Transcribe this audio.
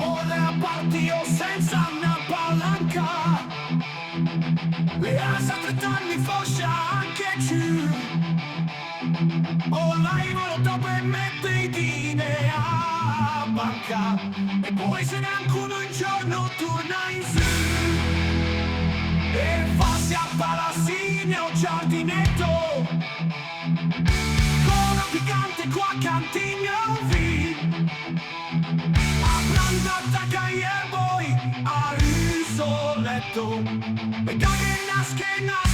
Ora partio senza una palanca, e a 7 anni forse anche più. Ora io dove metti dinhe a banca, e poi se neanche un giorno torna in su, e farsi a palazzine o giardinetto, con un gigante qua cantigno vi, attacca e poi a un soletto, e caghe in la schiena.